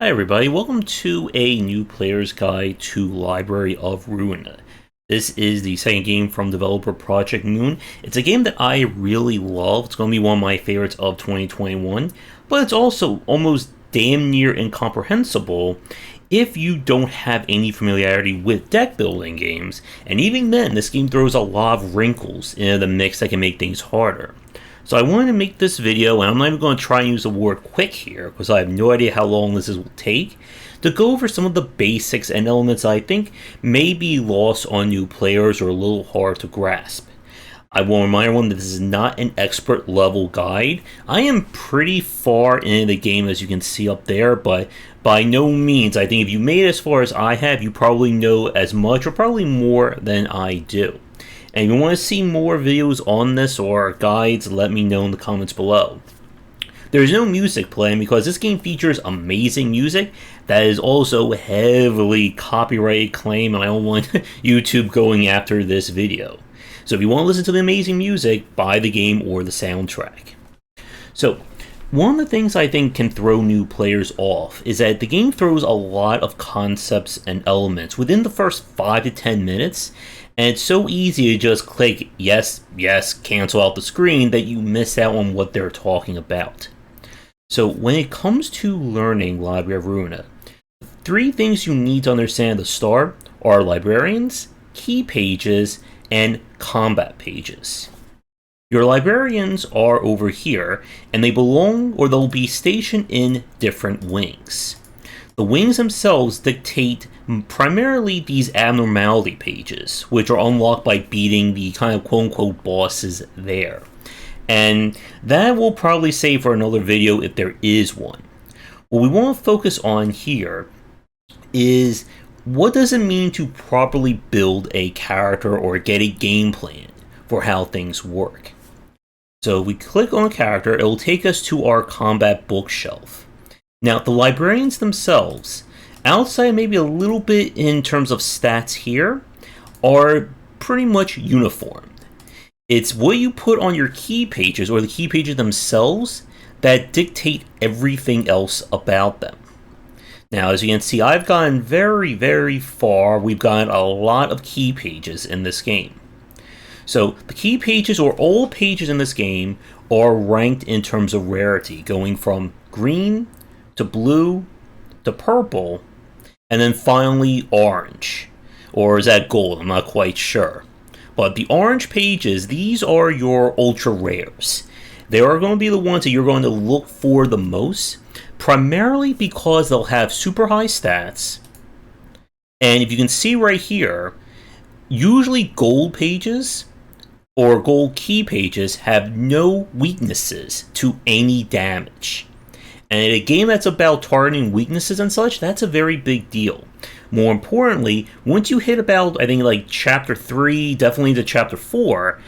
Hi everybody, welcome to a new player's guide to Library of Ruina. This is the second game from developer Project Moon. It's a game that I really love. It's going to be one of my favorites of 2021, but it's also almost damn near incomprehensible if you don't have any familiarity with deck building games, and even then, this game throws a lot of wrinkles into the mix that can make things harder. So I wanted to make this video, and I'm not even going to try and use the word quick here, because I have no idea how long this will take, to go over some of the basics and elements I think may be lost on new players or a little hard to grasp. I will remind everyone that this is not an expert level guide. I am pretty far into the game, as you can see up there, but by no means, I think if you made it as far as I have, you probably know as much or probably more than I do. And if you want to see more videos on this or guides, let me know in the comments below. There's no music playing because this game features amazing music that is also heavily copyright claimed, and I don't want YouTube going after this video. So if you want to listen to the amazing music, buy the game or the soundtrack. So one of the things I think can throw new players off is that the game throws a lot of concepts and elements within the first 5 to 10 minutes, and it's so easy to just click yes, yes, cancel out the screen that you miss out on what they're talking about. So when it comes to learning Libary of Ruina, 3 things you need to understand at the start are librarians, key pages, and combat pages. Your librarians are over here, and they belong or they'll be stationed in different wings. The wings themselves dictate primarily these abnormality pages, which are unlocked by beating the kind of quote-unquote bosses there. And that will probably save for another video if there is one. What we want to focus on here is what does it mean to properly build a character or get a game plan for how things work. So if we click on a character, it will take us to our combat bookshelf. Now, the librarians themselves, outside maybe a little bit in terms of stats here, are pretty much uniform. It's what you put on your key pages, or the key pages themselves, that dictate everything else about them. Now, as you can see, I've gotten very, very far. We've gotten a lot of key pages in this game. So, the key pages, or all pages in this game, are ranked in terms of rarity, going from green to blue, to purple, and then finally orange. Or is that gold? I'm not quite sure. But the orange pages, these are your ultra rares. They are going to be the ones that you're going to look for the most, primarily because they'll have super high stats. And if you can see right here, usually gold pages or gold key pages have no weaknesses to any damage. And in a game that's about targeting weaknesses and such, that's a very big deal. More importantly, once you hit about, I think, like Chapter 3, definitely to Chapter 4,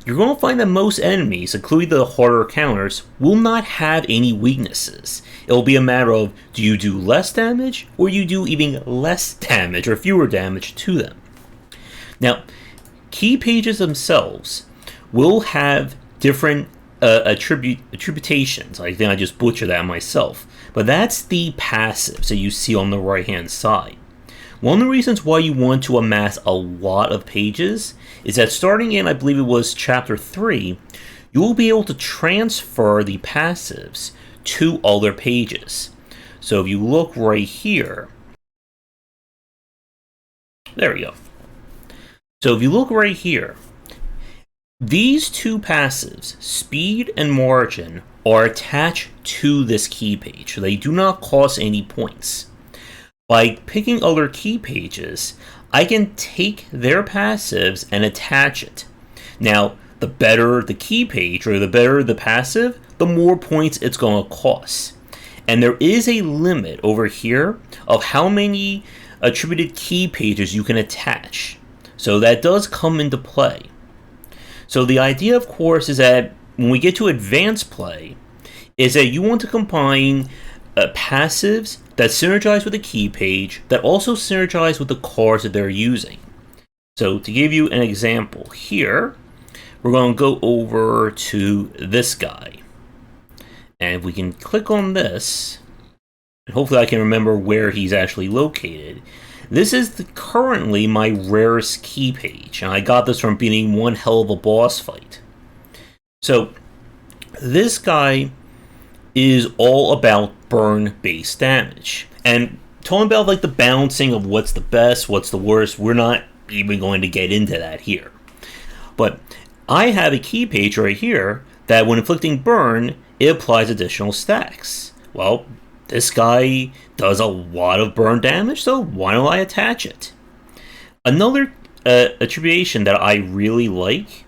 you're going to find that most enemies, including the harder counters, will not have any weaknesses. It'll be a matter of, do you do less damage, or you do even less damage, or fewer damage to them. Now, key pages themselves will have different attributions. I think I just butchered that myself. But that's the passives that you see on the right hand side. One of the reasons why you want to amass a lot of pages is that starting in, I believe it was Chapter 3, you will be able to transfer the passives to other pages. So if you look right here, there we go. So if you look right here, these 2 passives, speed and margin, are attached to this key page, so they do not cost any points. By picking other key pages, I can take their passives and attach it. Now, the better the key page, or the better the passive, the more points it's going to cost. And there is a limit over here of how many attributed key pages you can attach. So that does come into play. So the idea, of course, is that when we get to advanced play, is that you want to combine passives that synergize with the key page, that also synergize with the cards that they're using. So to give you an example here, we're going to go over to this guy. And if we can click on this, And hopefully I can remember where he's actually located. This is currently my rarest key page, and I got this from beating one hell of a boss fight. So, this guy is all about burn-based damage. And talking about like the balancing of what's the best, what's the worst, we're not even going to get into that here. But I have a key page right here that when inflicting burn, it applies additional stacks. Well, this guy does a lot of burn damage, so why don't I attach it? Another attribution that I really like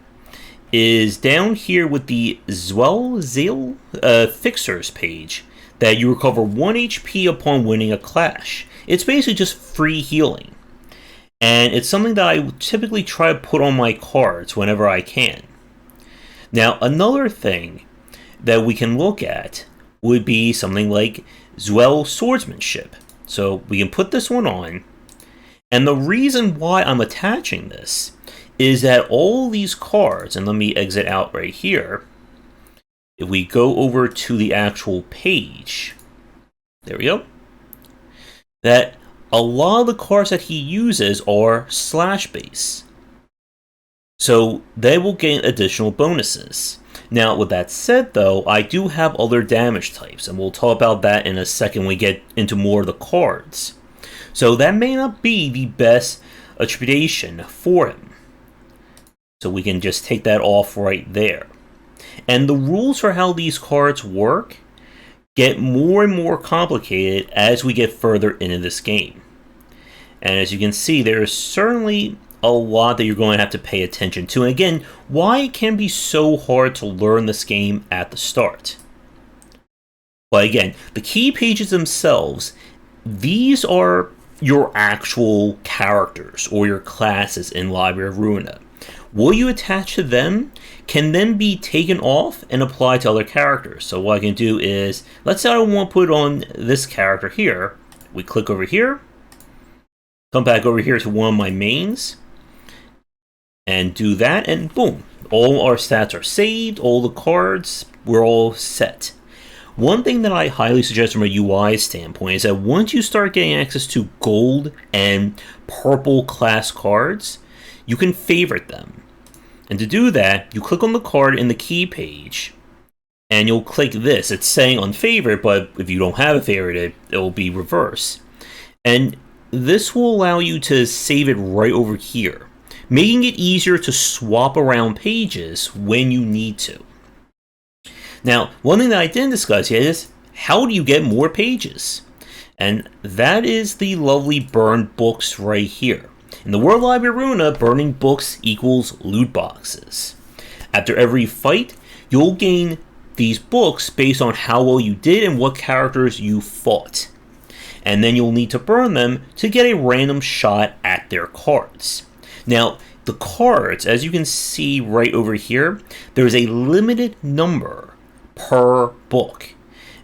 is down here with the Zeal Fixers page, that you recover 1 HP upon winning a clash. It's basically just free healing. And it's something that I typically try to put on my cards whenever I can. Now, another thing that we can look at would be something like Zuel Swordsmanship. So we can put this one on. And the reason why I'm attaching this is that all these cards, and let me exit out right here. If we go over to the actual page, there we go, that a lot of the cards that he uses are slash base. So they will gain additional bonuses. Now, with that said, though, I do have other damage types, and we'll talk about that in a second when we get into more of the cards. So that may not be the best attribution for him. So we can just take that off right there. And the rules for how these cards work get more and more complicated as we get further into this game. And as you can see, there is certainly a lot that you're going to have to pay attention to. And again, why it can be so hard to learn this game at the start. But again, the key pages themselves, these are your actual characters or your classes in Libary of Ruina. What you attach to them can then be taken off and applied to other characters. So what I can do is, let's say I want to put on this character here. We click over here, come back over here to one of my mains, and do that, and boom. All our stats are saved, all the cards, we're all set. One thing that I highly suggest from a UI standpoint is that once you start getting access to gold and purple class cards, you can favorite them. And to do that, you click on the card in the key page, and you'll click this. It's saying unfavorite, but if you don't have a favorite, it will be reverse. And this will allow you to save it right over here, making it easier to swap around pages when you need to. Now, one thing that I didn't discuss yet is, how do you get more pages? And that is the lovely burned books right here. In the World Libary of Ruina, burning books equals loot boxes. After every fight, you'll gain these books based on how well you did and what characters you fought. And then you'll need to burn them to get a random shot at their cards. Now, the cards, as you can see right over here, there's a limited number per book.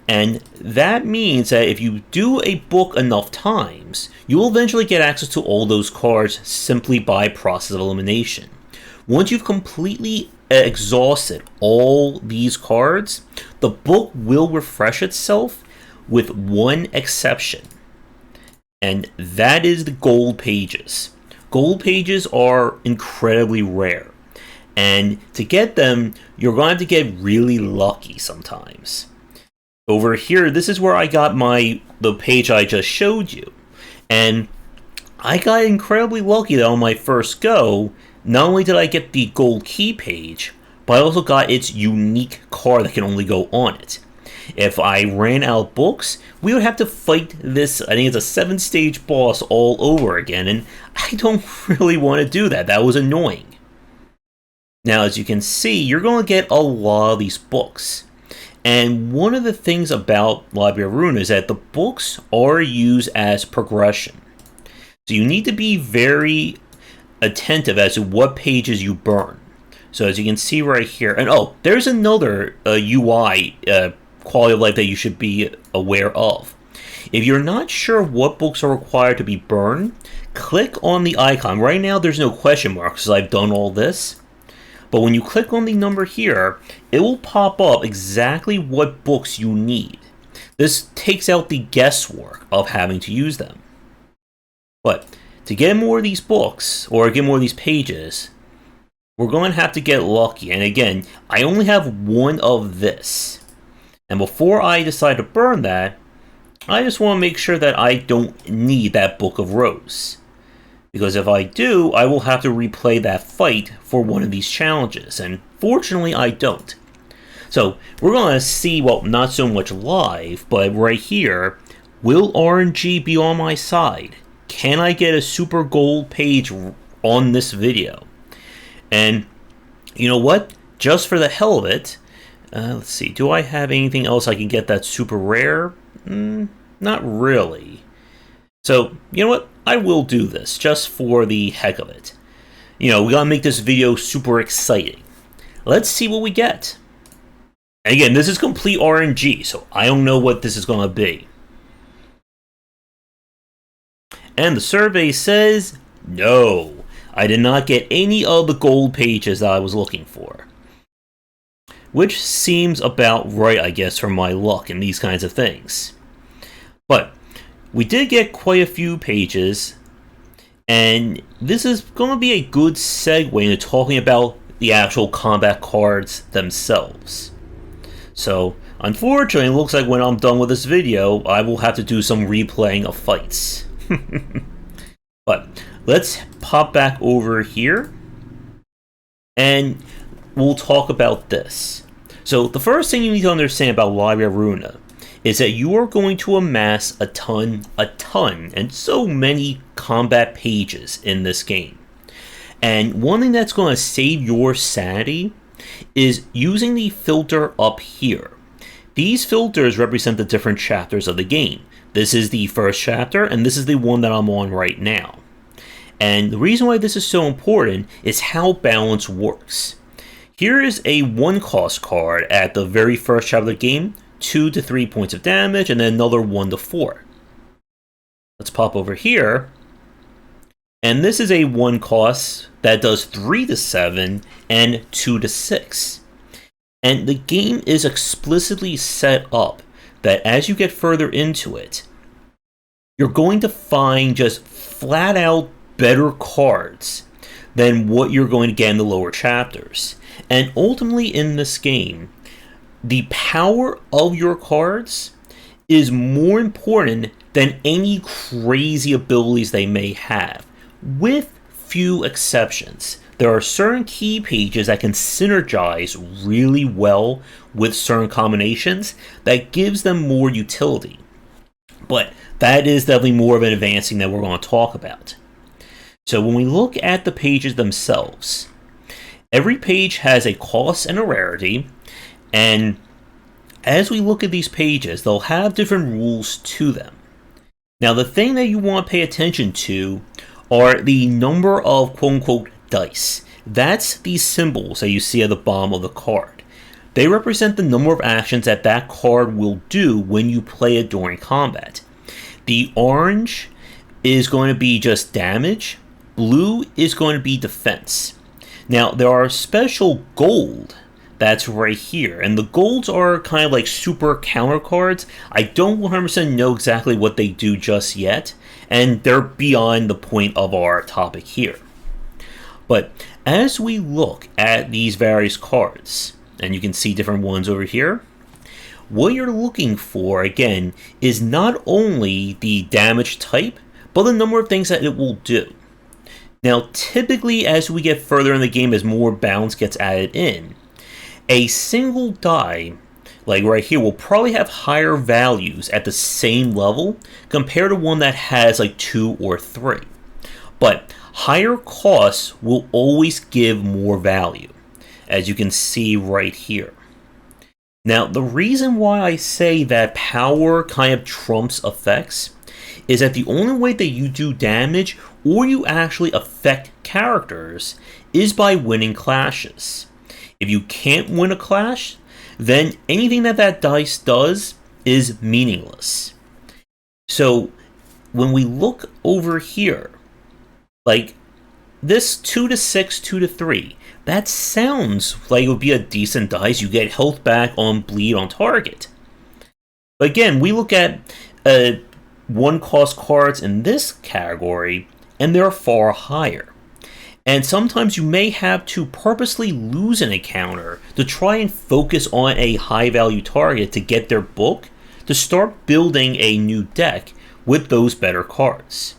And that means that if you do a book enough times, you will eventually get access to all those cards simply by process of elimination. Once you've completely exhausted all these cards, the book will refresh itself with one exception. And that is the gold pages. Gold pages are incredibly rare. And to get them, you're going to have to get really lucky sometimes. Over here, this is where I got the page I just showed you. And I got incredibly lucky that on my first go, not only did I get the gold key page, but I also got its unique card that can only go on it. If I ran out of books, we would have to fight this, I think it's a 7-stage boss all over again, and I don't really want to do that. That was annoying. Now, as you can see, you're going to get a lot of these books. And one of the things about Libary of Ruina is that the books are used as progression. So you need to be very attentive as to what pages you burn. So as you can see right here, and oh, there's another UI quality of life that you should be aware of. If you're not sure what books are required to be burned, click on the icon. Right now there's no question mark because I've done all this. But when you click on the number here, it will pop up exactly what books you need. This takes out the guesswork of having to use them. But to get more of these books, or get more of these pages, we're going to have to get lucky. And again, I only have one of this. And before I decide to burn that, I just want to make sure that I don't need that Book of Rose. Because if I do, I will have to replay that fight for one of these challenges. And fortunately, I don't. So we're going to see, well, not so much live, but right here, will RNG be on my side? Can I get a super gold page on this video? And you know what? Just for the hell of it, let's see, do I have anything else I can get that's super rare? Not really. So, you know what? I will do this, just for the heck of it. We gotta make this video super exciting. Let's see what we get. And again, this is complete RNG, so I don't know what this is gonna be. And the survey says, no, I did not get any of the gold pages that I was looking for. Which seems about right, I guess, for my luck in these kinds of things. But we did get quite a few pages, and this is going to be a good segue into talking about the actual combat cards themselves. So, unfortunately, it looks like when I'm done with this video, I will have to do some replaying of fights. But let's pop back over here, and we'll talk about this. So, the first thing you need to understand about Libary of Ruina is that you are going to amass a ton, and so many combat pages in this game. And one thing that's going to save your sanity is using the filter up here. These filters represent the different chapters of the game. This is the first chapter, and this is the one that I'm on right now. And the reason why this is so important is how balance works. Here is a 1-cost card at the very first chapter of the game, 2 to 3 points of damage, and then another 1 to 4. Let's pop over here. And this is a 1-cost that does 3 to 7 and 2 to 6. And the game is explicitly set up that as you get further into it, you're going to find just flat out better cards than what you're going to get in the lower chapters. And ultimately in this game, the power of your cards is more important than any crazy abilities they may have, with few exceptions. There are certain key pages that can synergize really well with certain combinations that gives them more utility. But that is definitely more of an advancing that we're going to talk about. So when we look at the pages themselves, every page has a cost and a rarity, and as we look at these pages, they'll have different rules to them. Now, the thing that you want to pay attention to are the number of quote-unquote dice. That's these symbols that you see at the bottom of the card. They represent the number of actions that that card will do when you play it during combat. The orange is going to be just damage. Blue is going to be defense. Now, there are special gold that's right here, and the golds are kind of like super counter cards. I don't 100% know exactly what they do just yet, and they're beyond the point of our topic here. But as we look at these various cards, and you can see different ones over here, what you're looking for, again, is not only the damage type, but the number of things that it will do. Now, typically, as we get further in the game, as more balance gets added in, a single die, like right here, will probably have higher values at the same level compared to one that has like 2 or 3. But higher costs will always give more value, as you can see right here. Now, the reason why I say that power kind of trumps effects is that the only way that you do damage or you actually affect characters is by winning clashes. If you can't win a clash, then anything that that dice does is meaningless. So when we look over here, like this 2 to 6, 2 to 3, that sounds like it would be a decent dice. You get health back on bleed on target. But again, we look at one-cost cards in this category, and they're far higher. And sometimes you may have to purposely lose an encounter to try and focus on a high-value target to get their book to start building a new deck with those better cards.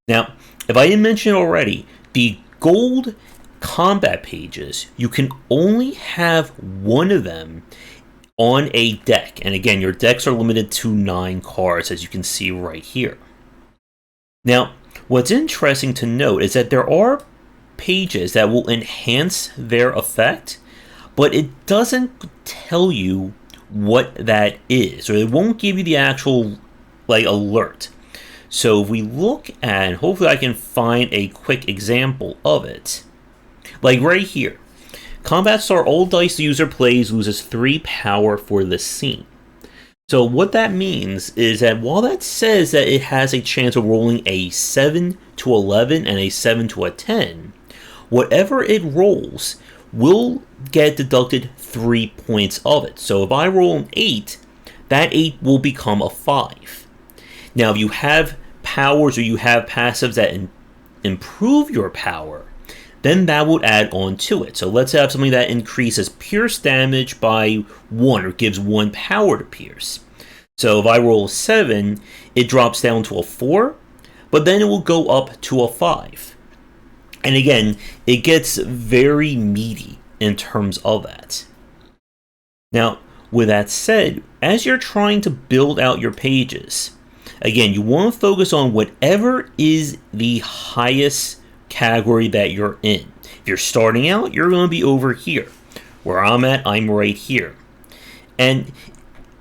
Now, if I didn't mention it already, the gold combat pages, you can only have one of them on a deck. And again, your decks are limited to 9 cards, as you can see right here. Now, what's interesting to note is that there are pages that will enhance their effect, but it doesn't tell you what that is, or it won't give you the actual alert. So if we look at, and hopefully I can find a quick example of it, like right here. Combat Star, all dice the user plays loses 3 power for this scene. So what that means is that while that says that it has a chance of rolling a 7 to 11 and a 7 to a 10, whatever it rolls will get deducted 3 points of it. So if I roll an 8, that 8 will become a 5. Now if you have powers or you have passives that improve your power, then that would add on to it. So let's have something that increases pierce damage by 1 or gives 1 power to pierce. So if I roll a 7, it drops down to a 4, but then it will go up to a 5. And again, it gets very meaty in terms of that. Now, with that said, as you're trying to build out your pages, again, you want to focus on whatever is the highest category that you're in. If you're starting out, you're going to be over here. Where I'm at, I'm right here. And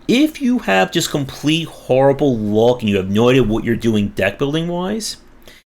if you have just complete horrible luck and you have no idea what you're doing deck building wise,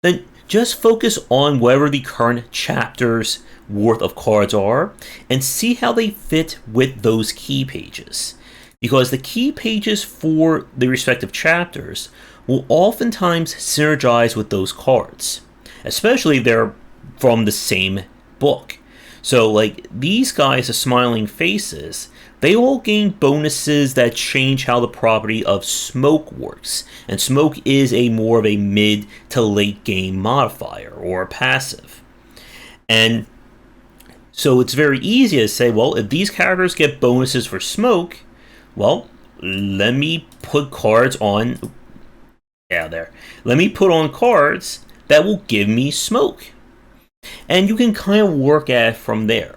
then just focus on whatever the current chapter's worth of cards are and see how they fit with those key pages. Because the key pages for the respective chapters will oftentimes synergize with those cards, especially if they're from the same book. So like these guys, the Smiling Faces, they all gain bonuses that change how the property of Smoke works. And Smoke is more of a mid to late game modifier or a passive. And so it's very easy to say, well, if these characters get bonuses for Smoke, well, let me put cards on... Yeah, there. Let me put on cards that will give me Smoke. And you can kind of work at it from there.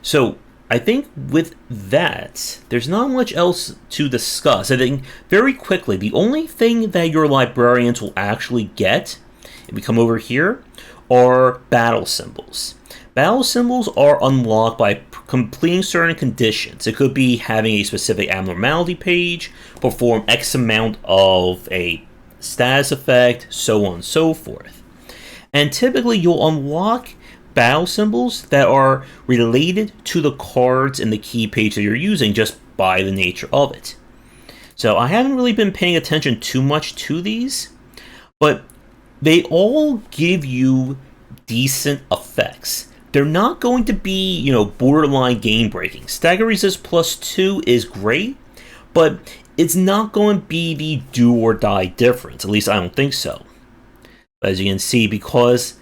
So I think with that, there's not much else to discuss. I think very quickly, the only thing that your librarians will actually get, if we come over here, are battle symbols. Battle symbols are unlocked by completing certain conditions. It could be having a specific abnormality page, perform X amount of a status effect, so on and so forth. And typically you'll unlock battle symbols that are related to the cards in the key page that you're using just by the nature of it. So I haven't really been paying attention too much to these, but they all give you decent effects. They're not going to be, borderline game breaking. Stagger Resist +2 is great, but it's not going to be the do or die difference. At least I don't think so. As you can see, because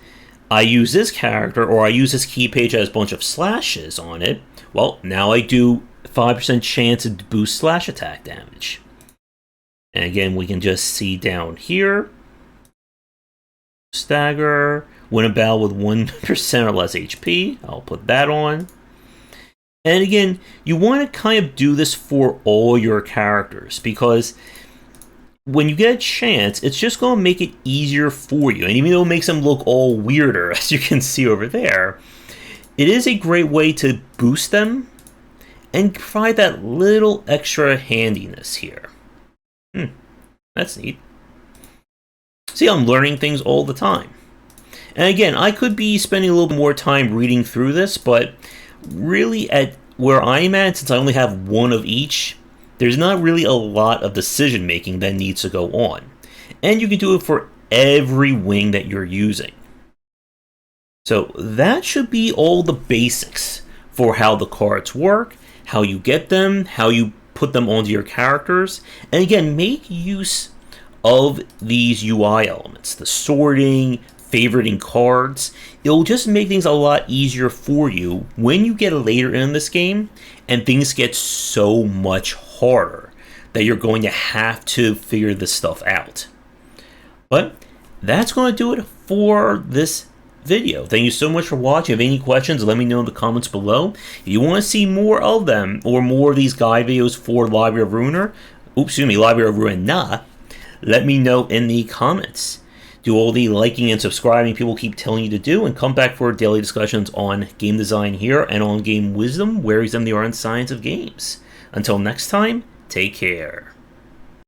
I use this character, or I use this key page that has a bunch of slashes on it, well, now I do 5% chance to boost slash attack damage. And again, we can just see down here, stagger, win a battle with 1% or less HP. I'll put that on. And again, you want to kind of do this for all your characters, because when you get a chance, it's just going to make it easier for you. And even though it makes them look all weirder, as you can see over there, it is a great way to boost them and provide that little extra handiness here. That's neat. See, I'm learning things all the time. And again, I could be spending a little more time reading through this, but really at where I'm at, since I only have one of each, there's not really a lot of decision making that needs to go on. And you can do it for every wing that you're using. So that should be all the basics for how the cards work, how you get them, how you put them onto your characters. And again, make use of these UI elements, the sorting, favoriting cards. It'll just make things a lot easier for you when you get later in this game and things get so much harder that you're going to have to figure this stuff out. But that's going to do it for this video. Thank you so much for watching. If you have any questions, let me know in the comments below. If you want to see more of them or more of these guide videos for Libary of Ruina, let me know in the comments. Do all the liking and subscribing people keep telling you to do, and come back for daily discussions on game design here and on game wisdom, where he's in the art and science of games. Until next time, take care.